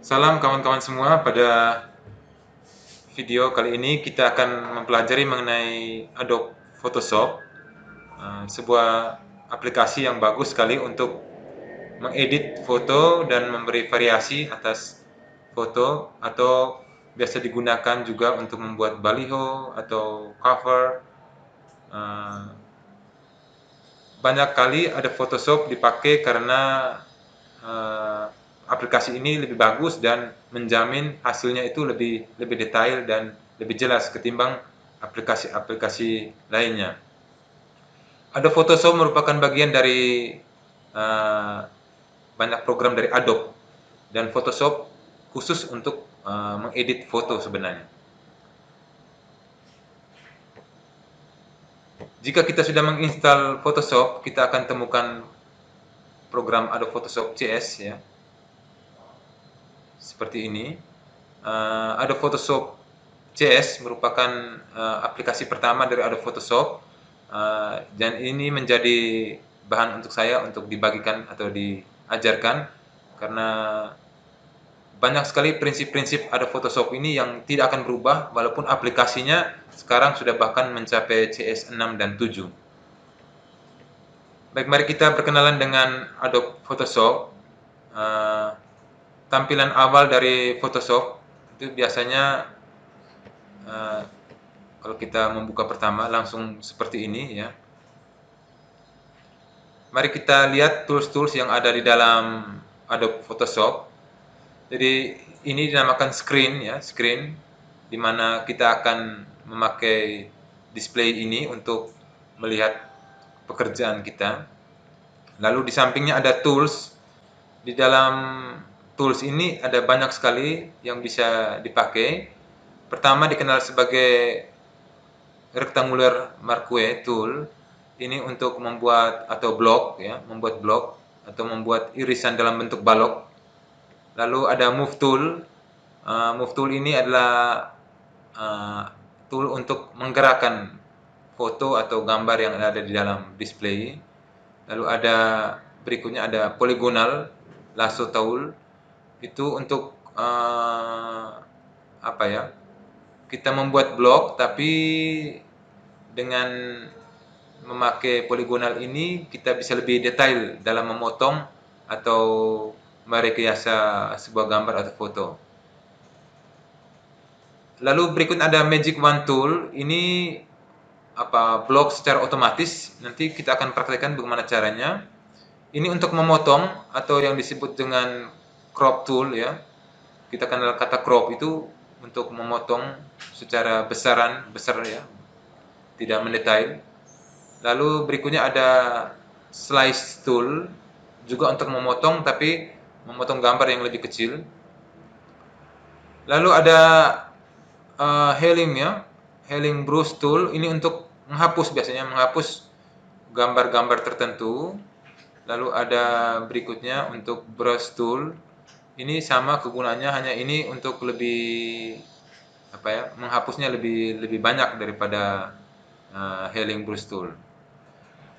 Salam kawan-kawan semua, pada video kali ini kita akan mempelajari mengenai Adobe Photoshop, sebuah aplikasi yang bagus sekali untuk mengedit foto dan memberi variasi atas foto, atau biasa digunakan juga untuk membuat baliho atau cover. Banyak kali ada Photoshop dipakai karena aplikasi ini lebih bagus dan menjamin hasilnya itu lebih detail dan lebih jelas ketimbang aplikasi-aplikasi lainnya. Ada Photoshop merupakan bagian dari banyak program dari Adobe, dan Photoshop khusus untuk mengedit foto sebenarnya. Jika kita sudah menginstal Photoshop, kita akan temukan program Adobe Photoshop CS ya, seperti ini. Adobe Photoshop CS merupakan aplikasi pertama dari Adobe Photoshop, dan ini menjadi bahan untuk saya untuk dibagikan atau diajarkan, karena banyak sekali prinsip-prinsip Adobe Photoshop ini yang tidak akan berubah walaupun aplikasinya sekarang sudah bahkan mencapai CS 6 dan 7. Baik, mari kita berkenalan dengan Adobe Photoshop. Tampilan awal dari Photoshop itu biasanya kalau kita membuka pertama langsung seperti ini ya. Mari kita lihat tools-tools yang ada di dalam Adobe Photoshop. Jadi ini dinamakan screen ya, screen, di mana kita akan memakai display ini untuk melihat pekerjaan kita. Lalu di sampingnya ada tools. Di dalam tools ini ada banyak sekali yang bisa dipakai. Pertama dikenal sebagai rectangular marquee tool. Ini untuk membuat atau blok ya, membuat blok atau membuat irisan dalam bentuk balok. Lalu ada move tool. Move tool ini adalah tool untuk menggerakkan foto atau gambar yang ada di dalam display. Lalu ada berikutnya ada polygonal lasso tool. Itu untuk apa ya? Kita membuat blok, tapi dengan memakai polygonal ini kita bisa lebih detail dalam memotong atau merekayasa sebuah gambar atau foto. Lalu berikutnya ada Magic Wand Tool. Ini blok secara otomatis. Nanti kita akan praktekkan bagaimana caranya. Ini untuk memotong atau yang disebut dengan crop tool ya. Kita kenal kata crop itu untuk memotong secara besar ya, tidak mendetail. Lalu berikutnya ada slice tool, juga untuk memotong tapi memotong gambar yang lebih kecil. Lalu ada Healing brush tool. Ini untuk menghapus, biasanya menghapus gambar-gambar tertentu. Lalu ada berikutnya untuk brush tool. Ini sama kegunaannya, hanya ini untuk lebih menghapusnya lebih banyak daripada healing brush tool.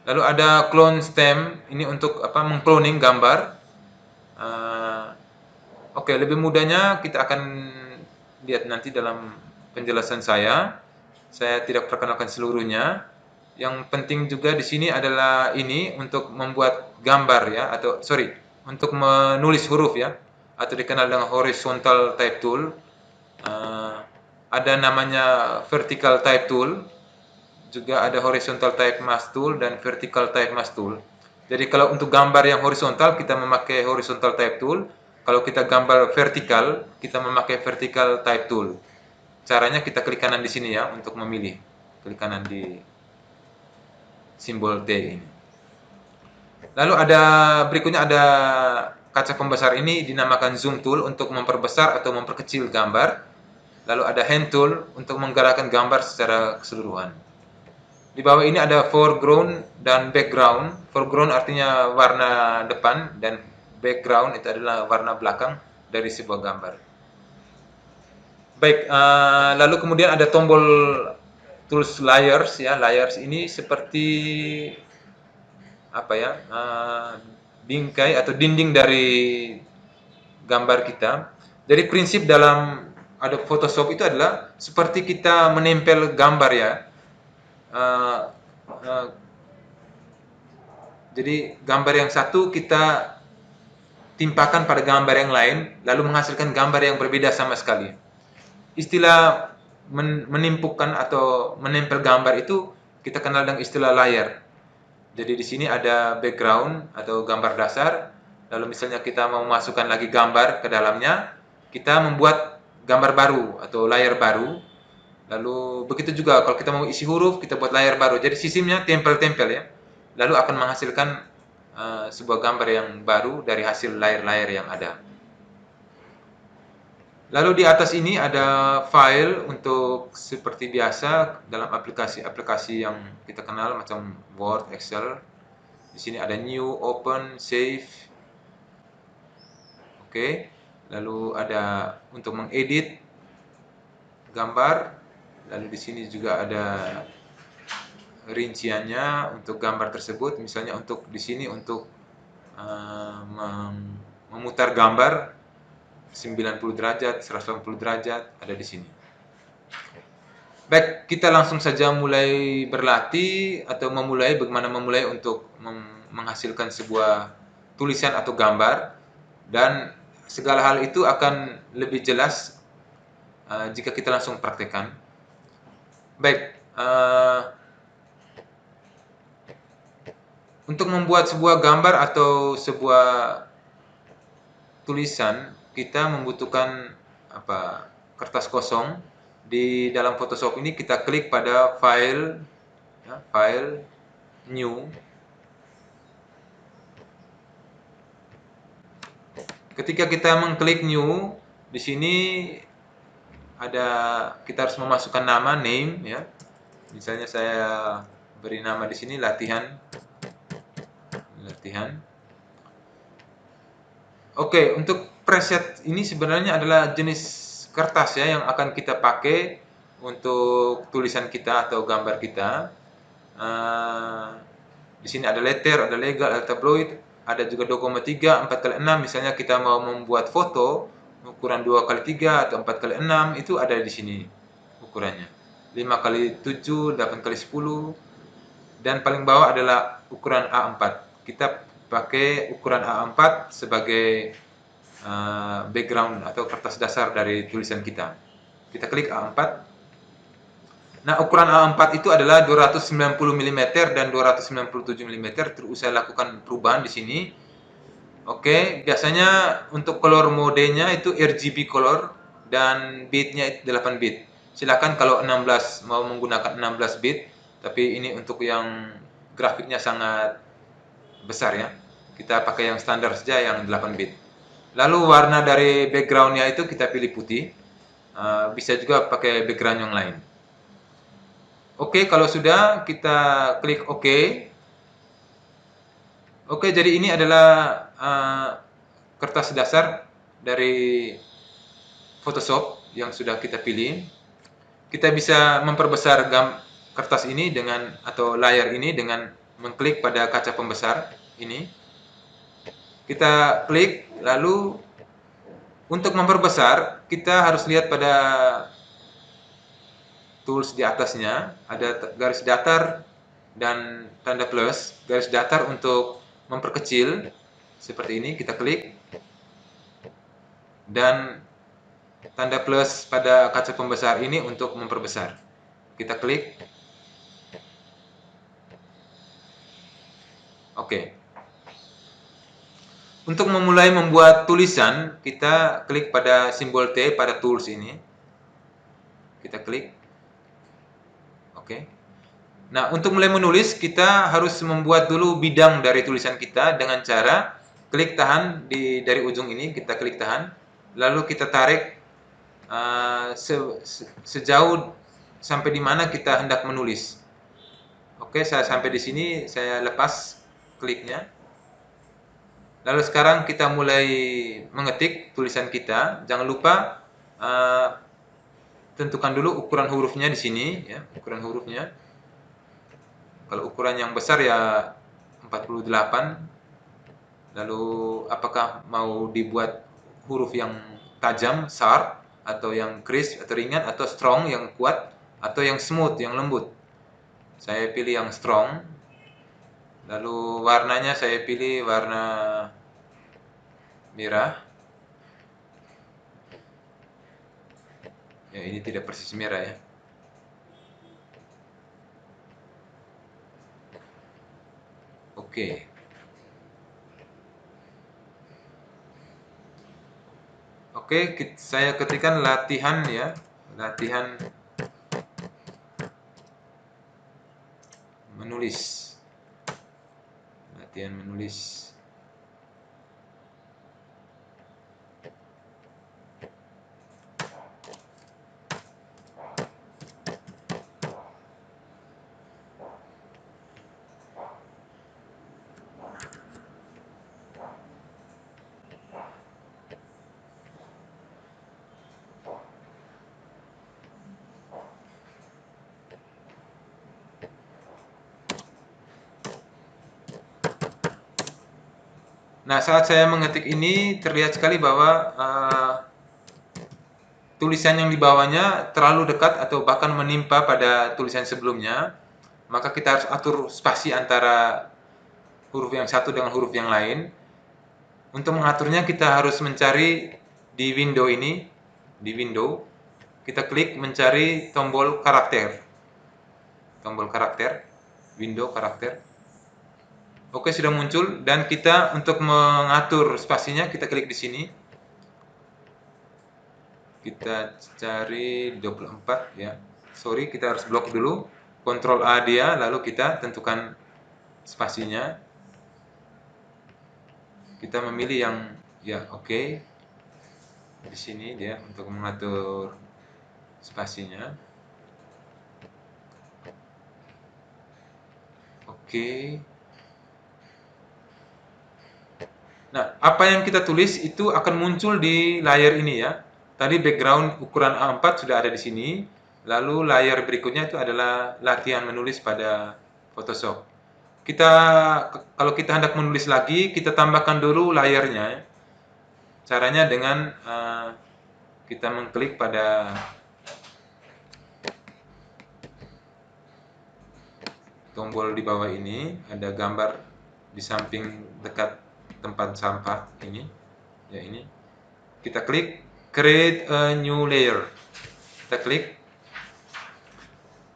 Lalu ada clone stem. Ini untuk mengcloning gambar. Oke, lebih mudahnya kita akan lihat nanti dalam penjelasan saya. Saya tidak perkenalkan seluruhnya. Yang penting juga di sini adalah ini untuk membuat gambar ya, untuk menulis huruf ya, atau dikenal dengan horizontal type tool. Ada namanya vertical type tool, juga ada horizontal type mask tool dan vertical type mask tool. Jadi kalau untuk gambar yang horizontal kita memakai horizontal type tool. Kalau kita gambar vertikal, kita memakai vertical type tool. Caranya kita klik kanan di sini ya untuk memilih. Klik kanan di simbol T ini. Lalu berikutnya ada kaca pembesar. Ini dinamakan zoom tool untuk memperbesar atau memperkecil gambar. Lalu ada hand tool untuk menggerakkan gambar secara keseluruhan. Di bawah ini ada foreground dan background. Foreground artinya warna depan, dan background itu adalah warna belakang dari sebuah gambar. Baik, lalu kemudian ada tombol tools layers ya. Layers ini seperti bingkai atau dinding dari gambar kita. Jadi prinsip dalam Adobe Photoshop itu adalah seperti kita menempel gambar ya. Uh, uh, jadi gambar yang satu kita timpakan pada gambar yang lain, lalu menghasilkan gambar yang berbeda sama sekali. Istilah menimpukkan atau menempel gambar itu kita kenal dengan istilah layer. Jadi di sini ada background atau gambar dasar, lalu misalnya kita mau masukkan lagi gambar ke dalamnya, kita membuat gambar baru atau layer baru. Lalu begitu juga kalau kita mau isi huruf, kita buat layer baru. Jadi sistemnya tempel-tempel ya. Lalu akan menghasilkan sebuah gambar yang baru dari hasil layer-layer yang ada. Lalu di atas ini ada file untuk seperti biasa dalam aplikasi-aplikasi yang kita kenal macam Word, Excel. Di sini ada new, open, save. Oke. Lalu ada untuk mengedit gambar. Lalu di sini juga ada rinciannya untuk gambar tersebut. Misalnya untuk di sini untuk memutar gambar 90 derajat, 180 derajat ada di sini. Baik, kita langsung saja mulai berlatih atau bagaimana memulai untuk menghasilkan sebuah tulisan atau gambar, dan segala hal itu akan lebih jelas jika kita langsung praktekkan. Baik, untuk membuat sebuah gambar atau sebuah tulisan, kita membutuhkan kertas kosong. Di dalam Photoshop ini kita klik pada file, file, new. Ketika kita mengklik new, di sini kita harus memasukkan nama, name ya. Misalnya saya beri nama di sini latihan. Oke, untuk preset ini sebenarnya adalah jenis kertas ya yang akan kita pakai untuk tulisan kita atau gambar kita. Di sini ada letter, ada legal, ada tabloid, ada juga 2,3, 4x6. Misalnya kita mau membuat foto ukuran 2x3 atau 4x6, itu ada di sini ukurannya. 5x7, 8x10, dan paling bawah adalah ukuran A4. Kita pakai ukuran A4 sebagai background atau kertas dasar dari tulisan kita. Kita klik A4. Nah, ukuran A4 itu adalah 290 mm dan 297 mm. Terus saya lakukan perubahan di sini. Oke, biasanya untuk color modenya itu RGB color dan bitnya 8 bit. Silakan kalau 16 mau menggunakan 16 bit, tapi ini untuk yang grafiknya sangat besar ya. Kita pakai yang standar saja yang 8 bit. Lalu warna dari backgroundnya itu kita pilih putih. Bisa juga pakai background yang lain. Oke, kalau sudah kita klik OK. Oke, jadi ini adalah kertas dasar dari Photoshop yang sudah kita pilih. Kita bisa memperbesar kertas ini atau layar ini dengan mengklik pada kaca pembesar ini. Kita klik, lalu untuk memperbesar kita harus lihat pada tools di atasnya, ada garis datar dan tanda plus. Garis datar untuk memperkecil seperti ini, kita klik, dan tanda plus pada kaca pembesar ini untuk memperbesar. Kita klik. Oke. Untuk memulai membuat tulisan, kita klik pada simbol T pada tools ini. Kita klik. Oke. Nah, untuk mulai menulis, kita harus membuat dulu bidang dari tulisan kita dengan cara klik tahan dari ujung ini, kita klik tahan, lalu kita tarik sejauh sampai di mana kita hendak menulis. Oke, saya sampai di sini, saya lepas kliknya. Lalu sekarang kita mulai mengetik tulisan kita. Jangan lupa tentukan dulu ukuran hurufnya di sini, ya, ukuran hurufnya. Kalau ukuran yang besar ya 48. Lalu apakah mau dibuat huruf yang tajam, sharp, atau yang crisp atau ringan, atau strong yang kuat, atau yang smooth yang lembut. Saya pilih yang strong. Lalu warnanya saya pilih warna merah. Ya, ini tidak persis merah ya. Oke. Oke, saya ketikkan latihan ya. Latihan menulis. Latihan menulis. Nah, saat saya mengetik ini terlihat sekali bahwa tulisan yang di bawahnya terlalu dekat atau bahkan menimpa pada tulisan sebelumnya. Maka kita harus atur spasi antara huruf yang satu dengan huruf yang lain. Untuk mengaturnya kita harus mencari di window ini, di window, kita klik mencari tombol karakter. Tombol karakter, window karakter. Oke, sudah muncul, dan kita untuk mengatur spasinya kita klik di sini. Kita cari 24 ya. Sorry, kita harus blok dulu. Ctrl A dia, lalu kita tentukan spasinya. Kita memilih yang ya, oke. Di sini dia untuk mengatur spasinya. Oke. Nah, apa yang kita tulis itu akan muncul di layar ini ya. Tadi background ukuran A4 sudah ada di sini. Lalu layar berikutnya itu adalah latihan menulis pada Photoshop. Kalau kita hendak menulis lagi, kita tambahkan dulu layarnya. Caranya dengan kita mengklik pada tombol di bawah ini, ada gambar di samping dekat tempat sampah ini. Ya, ini. Kita klik create a new layer. Kita klik.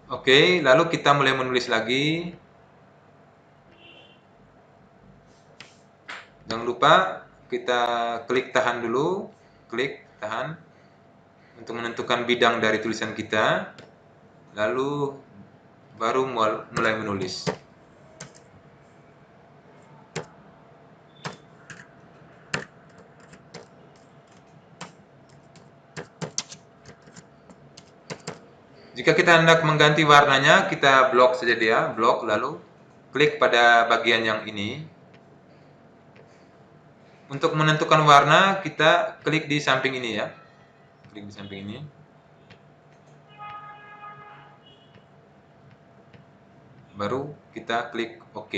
Oke, lalu kita mulai menulis lagi. Jangan lupa kita klik tahan dulu, klik tahan untuk menentukan bidang dari tulisan kita, lalu baru mulai menulis. Jika kita hendak mengganti warnanya, kita blok saja dia, blok, lalu klik pada bagian yang ini. Untuk menentukan warna, kita klik di samping ini ya. Klik di samping ini. Baru kita klik OK.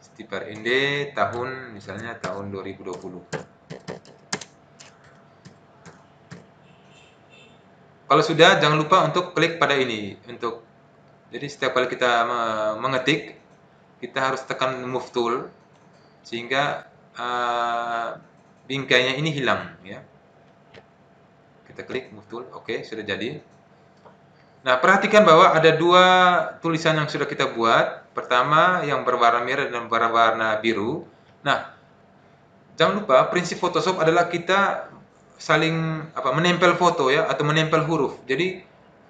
Stiper ND tahun, misalnya tahun 2020. Kalau sudah, jangan lupa untuk klik pada ini. Jadi setiap kali kita mengetik, kita harus tekan Move Tool sehingga bingkainya ini hilang ya. Kita klik Move Tool, oke, sudah jadi. Nah, perhatikan bahwa ada dua tulisan yang sudah kita buat. Pertama yang berwarna merah dan berwarna biru. Nah, jangan lupa prinsip Photoshop adalah kita saling menempel foto ya, atau menempel huruf. Jadi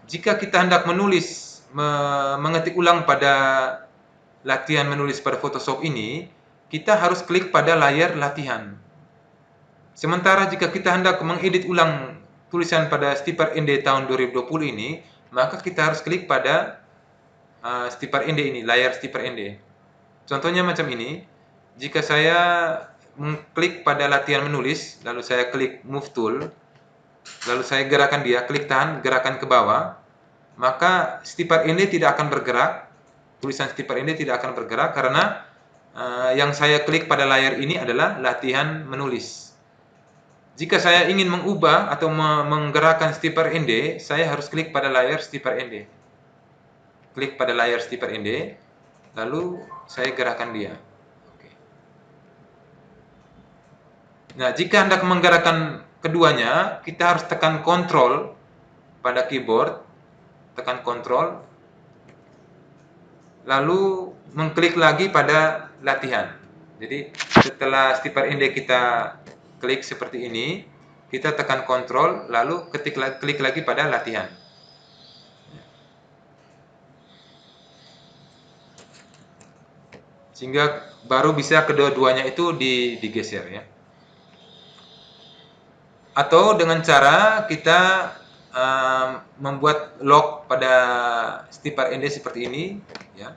jika kita hendak menulis, mengetik ulang pada latihan menulis pada Photoshop ini, kita harus klik pada layar latihan. Sementara jika kita hendak mengedit ulang tulisan pada Stiper ND tahun 2020 ini, maka kita harus klik pada Stiper ND ini, layar Stiper ND. Contohnya macam ini. Jika saya mengklik pada latihan menulis, lalu saya klik Move Tool, lalu saya gerakan dia, klik tahan, gerakan ke bawah, maka Stiper ND tidak akan bergerak. Tulisan Stiper ND tidak akan bergerak karena yang saya klik pada layar ini adalah latihan menulis. Jika saya ingin mengubah atau menggerakkan stipper ND, saya harus klik pada layar stipper ND. Klik pada layar stipper ND, lalu saya gerakkan dia. Oke. Nah, jika hendak menggerakkan keduanya, kita harus tekan Ctrl pada keyboard, tekan Ctrl, lalu mengklik lagi pada latihan. Jadi setelah stipper ND kita klik seperti ini, kita tekan Ctrl, lalu klik lagi pada latihan. Sehingga baru bisa kedua-duanya itu digeser ya. Atau dengan cara kita membuat lock pada stipper ND seperti ini ya.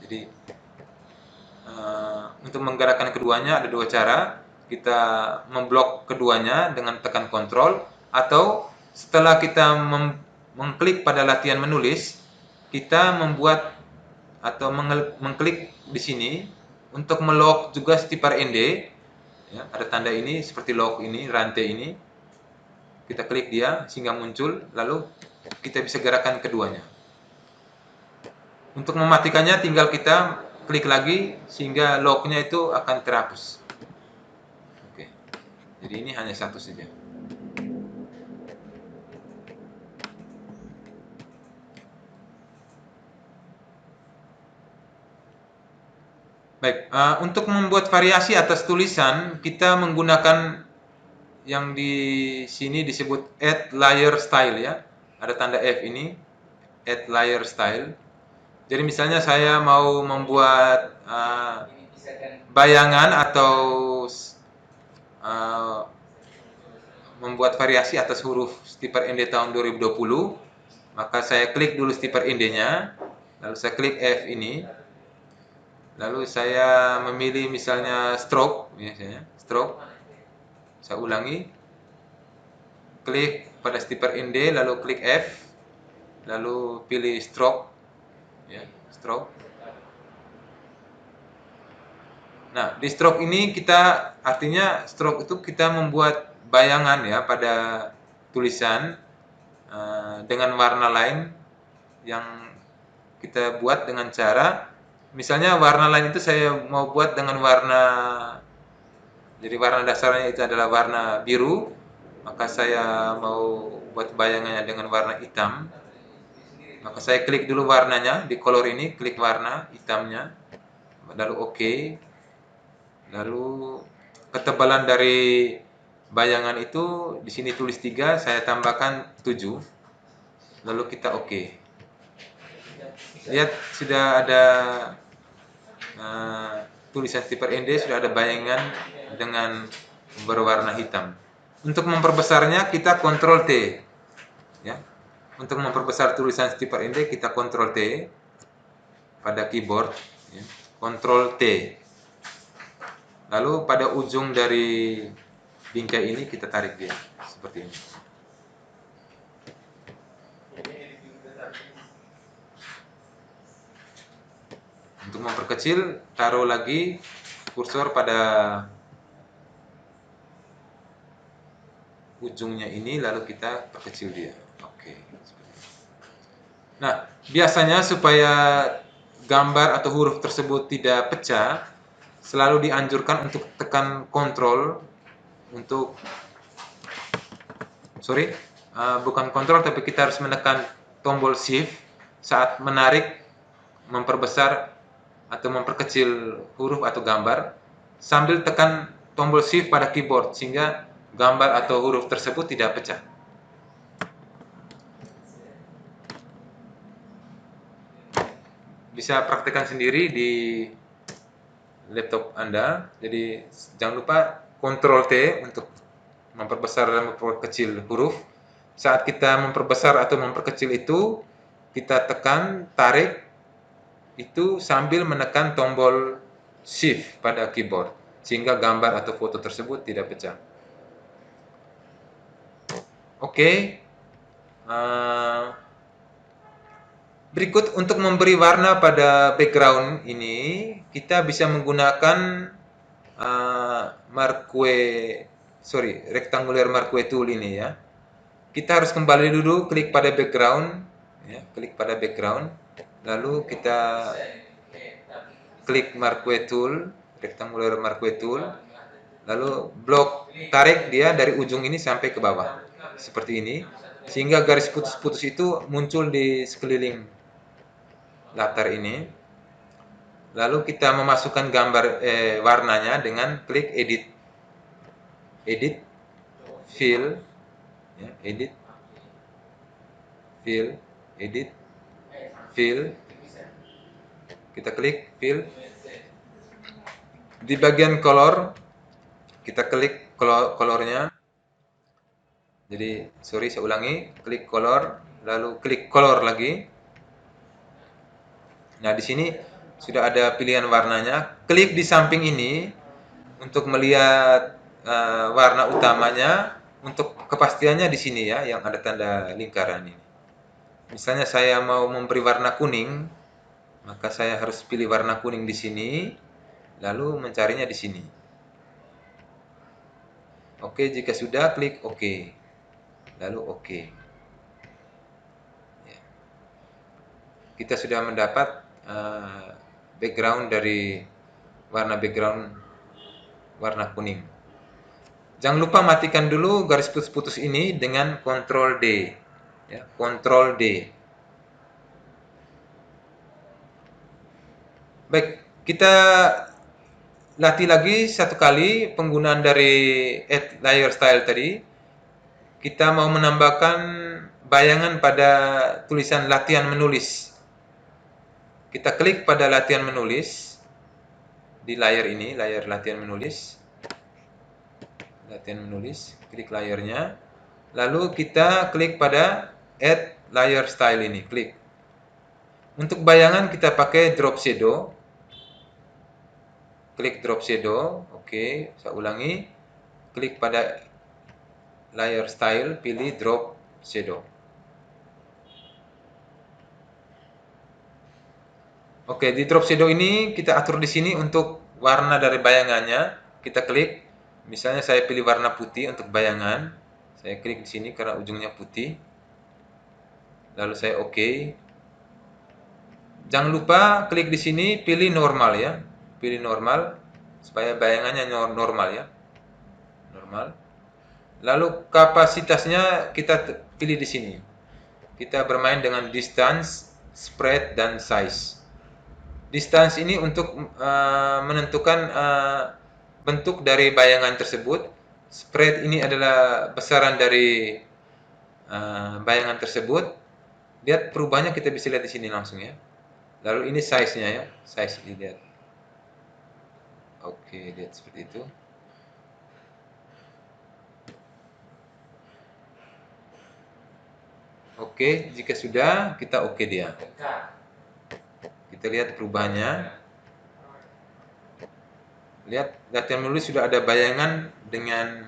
Jadi untuk menggerakkan keduanya ada dua cara. Kita memblok keduanya dengan tekan Ctrl, atau setelah kita mengklik pada latihan menulis, kita membuat atau mengklik di sini untuk melock juga stipper ND ya, ada tanda ini seperti lock ini, rantai ini. Kita klik dia sehingga muncul, lalu kita bisa gerakan keduanya. Untuk mematikannya tinggal kita klik lagi sehingga locknya itu akan terhapus. Oke. Jadi ini hanya satu saja. Baik, untuk membuat variasi atas tulisan, kita menggunakan yang di sini disebut Add Layer Style ya. Ada tanda F ini, Add Layer Style. Jadi misalnya saya mau membuat bayangan atau membuat variasi atas huruf stipper ND tahun 2020, maka saya klik dulu stipper ND-nya, lalu saya klik F ini. Lalu saya memilih misalnya stroke, misalnya stroke. Saya ulangi, klik pada stipper ND, lalu klik F, lalu pilih stroke, ya, stroke. Nah, di stroke ini kita artinya stroke itu kita membuat bayangan ya pada tulisan dengan warna lain yang kita buat dengan cara, misalnya warna lain itu saya mau buat dengan warna, jadi warna dasarnya itu adalah warna biru, maka saya mau buat bayangannya dengan warna hitam, maka saya klik dulu warnanya di color ini, klik warna hitamnya, lalu OK, lalu ketebalan dari bayangan itu di sini tulis 3, saya tambahkan 7, lalu kita OK. Lihat sudah ada tulisan stipper ND, sudah ada bayangan dengan berwarna hitam. Untuk memperbesarnya kita Ctrl T ya. Untuk memperbesar tulisan stipper ND kita Ctrl T pada keyboard ya. Ctrl T. Lalu pada ujung dari bingkai ini kita tarik dia seperti ini. Untuk memperkecil, taruh lagi kursor pada ujungnya ini, lalu kita perkecil dia. Oke. Nah, biasanya supaya gambar atau huruf tersebut tidak pecah, selalu dianjurkan untuk tekan Ctrl untuk, bukan Ctrl, tapi kita harus menekan tombol Shift saat menarik, memperbesar atau memperkecil huruf atau gambar, sambil tekan tombol Shift pada keyboard sehingga gambar atau huruf tersebut tidak pecah. Bisa praktekkan sendiri di laptop Anda. Jadi jangan lupa Ctrl T untuk memperbesar dan memperkecil huruf. Saat kita memperbesar atau memperkecil itu, kita tekan, tarik itu sambil menekan tombol Shift pada keyboard sehingga gambar atau foto tersebut tidak pecah. Oke. Berikut untuk memberi warna pada background ini, kita bisa menggunakan Marquee rectangular marquee tool ini ya. Kita harus kembali dulu, klik pada background, ya, klik pada background, lalu kita klik marquee tool, rectangular marquee tool, lalu blok, tarik dia dari ujung ini sampai ke bawah, seperti ini, sehingga garis putus-putus itu muncul di sekeliling latar ini. Lalu kita memasukkan gambar warnanya dengan klik edit, fill, ya, edit, fill, kita klik fill. Di bagian color, kita klik colornya. Jadi, saya ulangi, klik color, lalu klik color lagi. Nah, di sini sudah ada pilihan warnanya. Klik di samping ini untuk melihat warna utamanya. Untuk kepastiannya di sini ya, yang ada tanda lingkaran ini. Misalnya saya mau memberi warna kuning, maka saya harus pilih warna kuning di sini, lalu mencarinya di sini. Oke, jika sudah, klik OK. Lalu OK. Ya. Kita sudah mendapat background dari background warna kuning. Jangan lupa matikan dulu garis putus-putus ini dengan Ctrl D. Ya, Ctrl D. Baik, kita latih lagi satu kali penggunaan dari Add Layer Style tadi. Kita mau menambahkan bayangan pada tulisan latihan menulis. Kita klik pada latihan menulis di layar ini, layar latihan menulis. Klik layarnya. Lalu kita klik pada Add Layer Style ini, klik. Untuk bayangan kita pakai drop shadow. Klik drop shadow, oke, saya ulangi. Klik pada layer style, pilih drop shadow. Oke, di drop shadow ini kita atur di sini untuk warna dari bayangannya. Kita klik, misalnya saya pilih warna putih untuk bayangan. Saya klik di sini karena ujungnya putih. Lalu saya oke. Jangan lupa klik di sini, pilih normal ya. Pilih normal supaya bayangannya normal ya. Normal. Lalu kapasitasnya kita pilih di sini. Kita bermain dengan distance, spread, dan size. Distance ini untuk menentukan bentuk dari bayangan tersebut. Spread ini adalah besaran dari bayangan tersebut. Lihat perubahannya, kita bisa lihat di sini langsung ya. Lalu ini size-nya ya, size dilihat. Oke, lihat seperti itu. Oke, jika sudah, kita oke dia. Kita lihat perubahannya. Lihat, latihan menulis sudah ada bayangan dengan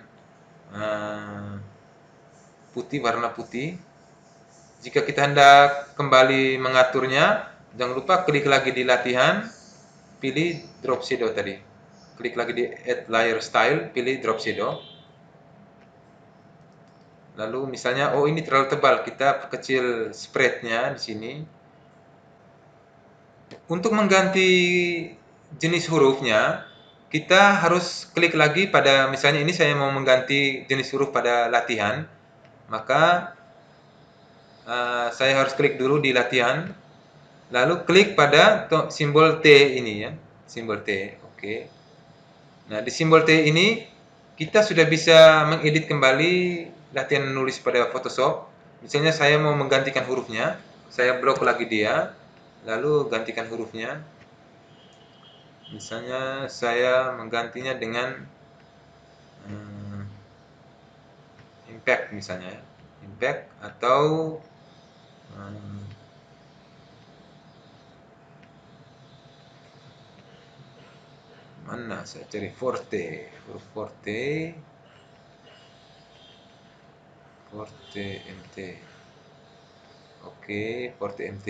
putih, warna putih. Jika kita hendak kembali mengaturnya, jangan lupa klik lagi di latihan, pilih drop shadow tadi. Klik lagi di Add Layer Style, pilih drop shadow. Lalu misalnya, oh ini terlalu tebal, kita kecil spreadnya di sini. Untuk mengganti jenis hurufnya, kita harus klik lagi pada, misalnya ini saya mau mengganti jenis huruf pada latihan, maka saya harus klik dulu di latihan, lalu klik pada simbol T ini ya, simbol T, oke. Nah, di simbol T ini kita sudah bisa mengedit kembali latihan menulis pada Photoshop. Misalnya saya mau menggantikan hurufnya, saya blok lagi dia, lalu gantikan hurufnya. Misalnya saya menggantinya dengan impact misalnya, impact atau mana saya cari forte, huruf forte MT. Oke, forte MT.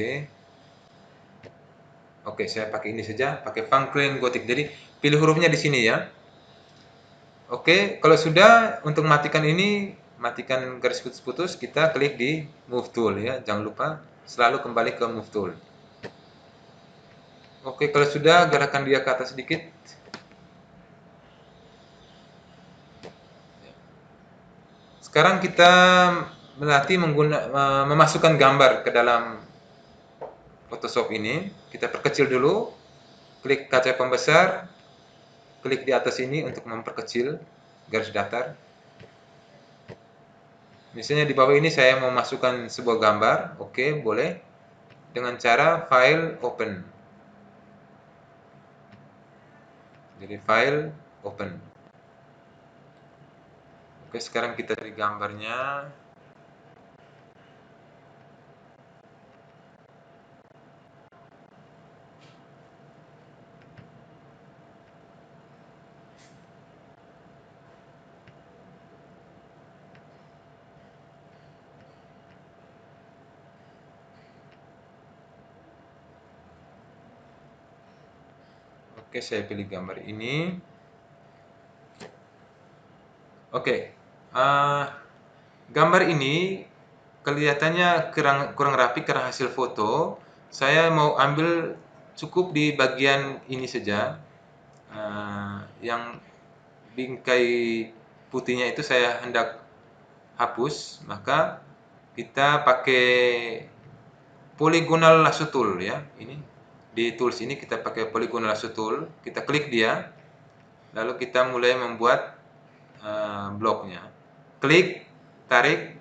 Oke, saya pakai ini saja, pakai Franklin Gothic. Jadi pilih hurufnya di sini ya. Oke, kalau sudah, untuk matikan ini, matikan garis putus-putus, kita klik di Move Tool ya. Jangan lupa selalu kembali ke Move Tool. Oke, kalau sudah, gerakan dia ke atas sedikit. Sekarang kita melatih memasukkan gambar ke dalam Photoshop ini. Kita perkecil dulu, klik kaca pembesar, klik di atas ini untuk memperkecil garis datar. Misalnya di bawah ini saya mau masukkan sebuah gambar, oke, boleh. Dengan cara file open. Jadi file open. Oke, sekarang kita cari gambarnya. Oke, saya pilih gambar ini. Oke, gambar ini kelihatannya kurang rapi karena hasil foto. Saya mau ambil cukup di bagian ini saja. Yang bingkai putihnya itu saya hendak hapus, maka kita pakai polygonal lasso tool ya. Ini di tools ini kita pakai polygonal lasso tool, kita klik dia, lalu kita mulai membuat bloknya. Klik, tarik,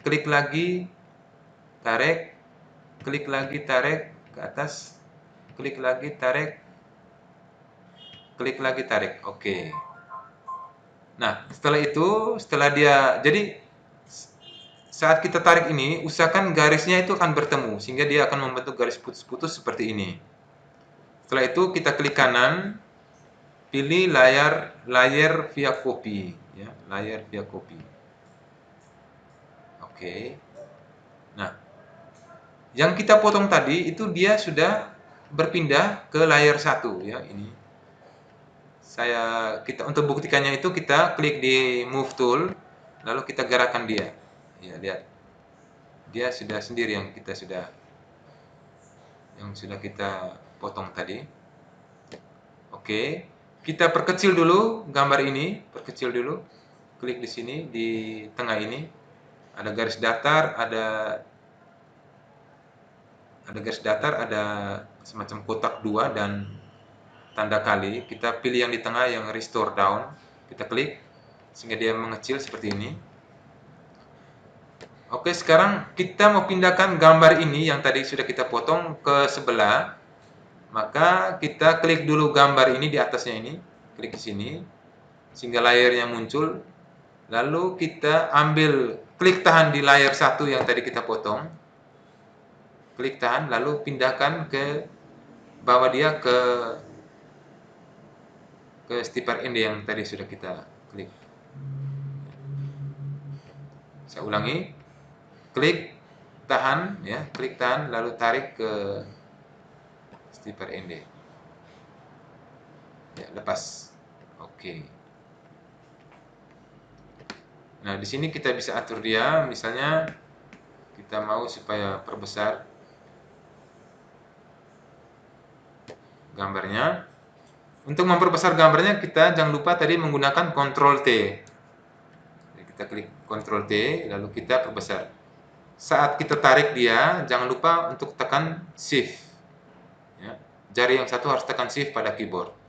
klik lagi, tarik, klik lagi, tarik ke atas, klik lagi, tarik, klik lagi, tarik. Oke. Nah, setelah dia, jadi saat kita tarik ini, usahakan garisnya itu akan bertemu, sehingga dia akan membentuk garis putus-putus seperti ini. Setelah itu kita klik kanan, pilih layer via copy, ya, layer via copy. Oke. Nah, yang kita potong tadi itu dia sudah berpindah ke layer 1 ya, ini. Kita untuk buktikannya itu kita klik di Move Tool, lalu kita gerakkan dia. Ya, lihat. Dia sudah sendiri yang sudah kita potong tadi. Oke. Kita perkecil dulu gambar ini, perkecil dulu. Klik di sini di tengah ini. Ada garis datar, ada garis datar, ada semacam kotak 2 dan tanda kali. Kita pilih yang di tengah yang restore down. Kita klik sehingga dia mengecil seperti ini. Oke, sekarang kita mau pindahkan gambar ini yang tadi sudah kita potong ke sebelah. Maka kita klik dulu gambar ini di atasnya ini. Klik di sini sehingga layarnya muncul. Lalu kita ambil, klik tahan di layar 1 yang tadi kita potong. Klik tahan, lalu pindahkan bawa dia ke stipper end yang tadi sudah kita klik. Saya ulangi, klik tahan ya, klik tahan lalu tarik ke stipper end. Ya, lepas. Oke. Nah, di sini kita bisa atur dia, misalnya kita mau supaya perbesar gambarnya. Untuk memperbesar gambarnya kita jangan lupa tadi menggunakan Ctrl T. Kita klik Ctrl T lalu kita perbesar. Saat kita tarik dia jangan lupa untuk tekan Shift. Ya. Jari yang satu harus tekan Shift pada keyboard.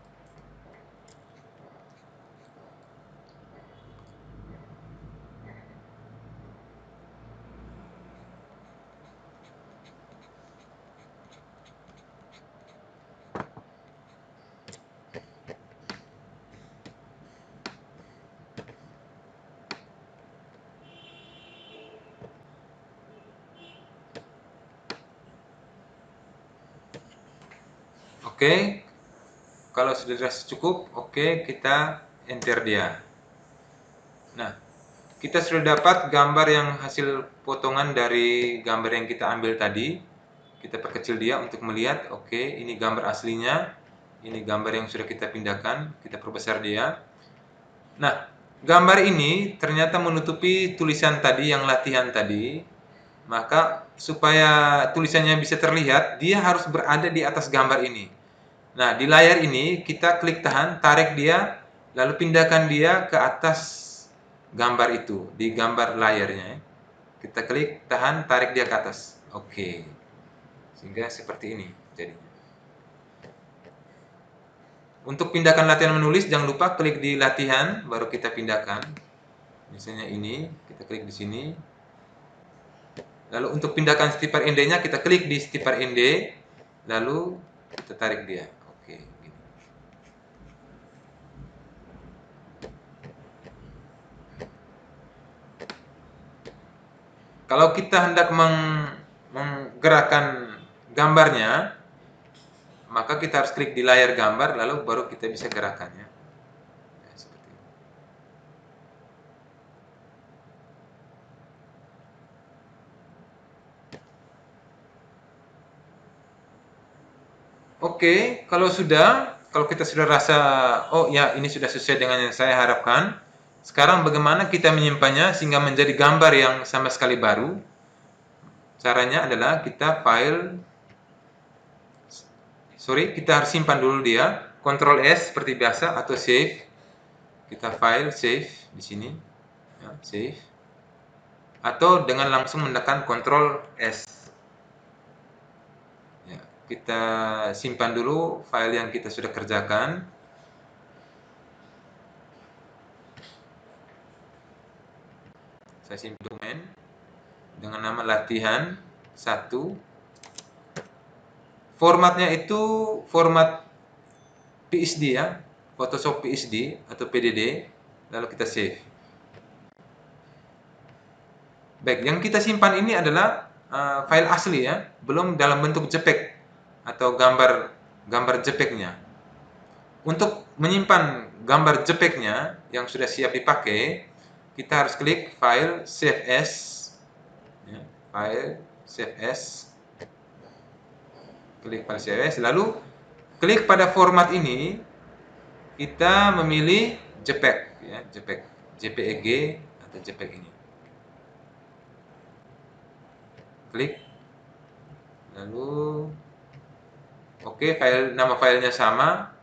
Oke, kalau sudah dirasa cukup, oke, kita enter dia. Nah, kita sudah dapat gambar yang hasil potongan dari gambar yang kita ambil tadi. Kita perkecil dia untuk melihat, oke, ini gambar aslinya, ini gambar yang sudah kita pindahkan, kita perbesar dia. Nah, gambar ini ternyata menutupi tulisan tadi yang latihan tadi. Maka supaya tulisannya bisa terlihat, dia harus berada di atas gambar ini. Nah, di layar ini kita klik tahan, tarik dia, lalu pindahkan dia ke atas gambar itu, di gambar layarnya. Kita klik tahan, tarik dia ke atas. Oke. Sehingga seperti ini jadinya. Untuk pindahkan latihan menulis, jangan lupa klik di latihan, baru kita pindahkan. Misalnya ini, kita klik di sini. Lalu untuk pindahkan stipper ND-nya, kita klik di stipper ND, lalu kita tarik dia. Oke, gini. Kalau kita hendak menggerakkan gambarnya, maka kita harus klik di layar gambar, lalu baru kita bisa gerakannya. Ya, seperti ini. Oke, kalau kita sudah rasa, oh ya ini sudah sesuai dengan yang saya harapkan. Sekarang bagaimana kita menyimpannya sehingga menjadi gambar yang sama sekali baru? Caranya adalah kita kita harus simpan dulu dia, Ctrl S seperti biasa atau save. Kita save di sini, ya, save. Atau dengan langsung menekan Ctrl S. Ya, kita simpan dulu file yang kita sudah kerjakan. Saya simpan dokumen dengan nama latihan 1. Formatnya itu format PSD ya, Photoshop PSD atau PDD, lalu kita save. Baik, yang kita simpan ini adalah file asli ya, belum dalam bentuk JPEG atau gambar JPEG-nya. Untuk menyimpan gambar JPEG-nya yang sudah siap dipakai, kita harus klik file save as, ya, file save as, klik file save as, lalu klik pada format ini, kita memilih JPEG, ya, JPEG atau JPEG ini. Klik, lalu oke, nama filenya sama,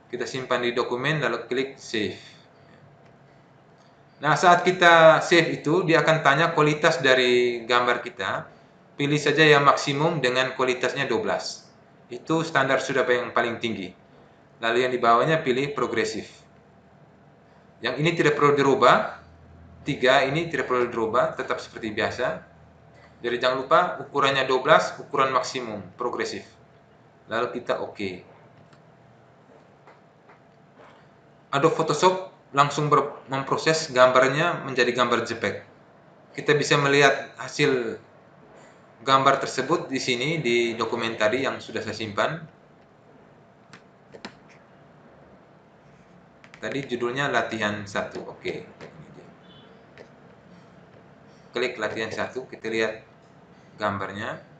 kita simpan di dokumen, lalu klik save. Nah, saat kita save itu, dia akan tanya kualitas dari gambar kita. Pilih saja yang maksimum dengan kualitasnya 12. Itu standar sudah yang paling tinggi. Lalu yang di bawahnya pilih progresif. Yang ini tidak perlu dirubah. 3 ini tidak perlu dirubah, tetap seperti biasa. Jadi jangan lupa ukurannya 12, ukuran maksimum, progresif. Lalu kita oke. Adobe Photoshop langsung memproses gambarnya menjadi gambar JPEG. Kita bisa melihat hasil gambar tersebut di sini di dokumen tadi yang sudah saya simpan. Tadi judulnya latihan 1. Oke. Klik latihan 1, kita lihat gambarnya.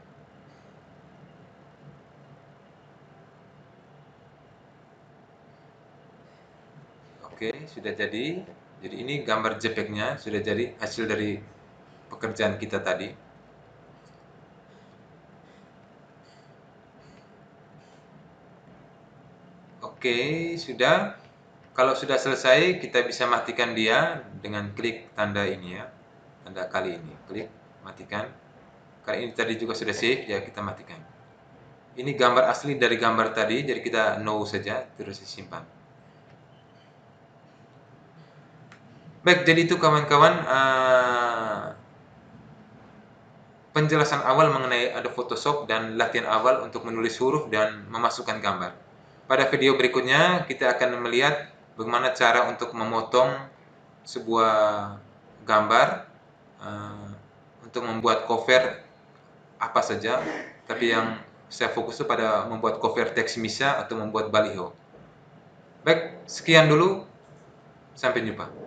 Oke, sudah jadi. Jadi ini gambar JPEG-nya sudah jadi, hasil dari pekerjaan kita tadi. Oke, sudah. Kalau sudah selesai, kita bisa matikan dia dengan klik tanda ini ya. Tanda kali ini, klik matikan. Karena ini tadi juga sudah save, ya kita matikan. Ini gambar asli dari gambar tadi, jadi kita no saja, terus disimpan. Baik, jadi itu kawan-kawan penjelasan awal mengenai Adobe Photoshop dan latihan awal untuk menulis huruf dan memasukkan gambar. Pada video berikutnya kita akan melihat bagaimana cara untuk memotong sebuah gambar untuk membuat cover apa saja, tapi yang saya fokus itu pada membuat cover teks misa atau membuat baliho. Baik, sekian dulu. Sampai jumpa.